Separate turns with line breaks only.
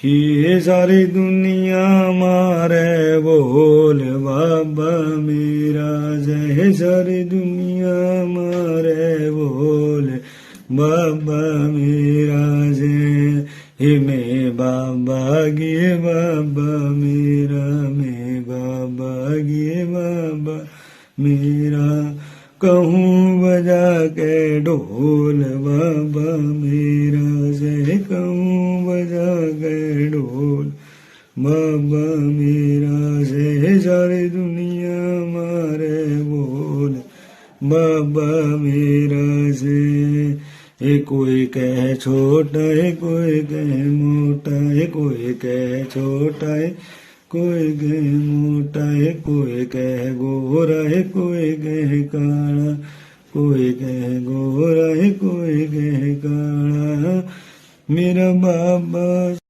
ये सारी दुनिया मारे बोल बाबा मेरा जय, सारी दुनिया मारे बोल बाबा मेरा जय। हे मैं बाबा गे बाबा मेरा, मैं बाबा गे बाबा मेरा, कहूँ बजा के ढोल बाबा मेरा जय, कहूँ बजा के ढोल बाबा मेरा जय। सारी दुनिया मारे बोल बाबा मेरा जय। ये कोई कहे छोटा है, कोई कहे मोटा है, कोई कहे छोटा है, कोई कहे मोटा है, कोई कहे गोरा है, कोई कहे काला, कोई कहे गोरा है, कोई कहे काला। मेरा बाबा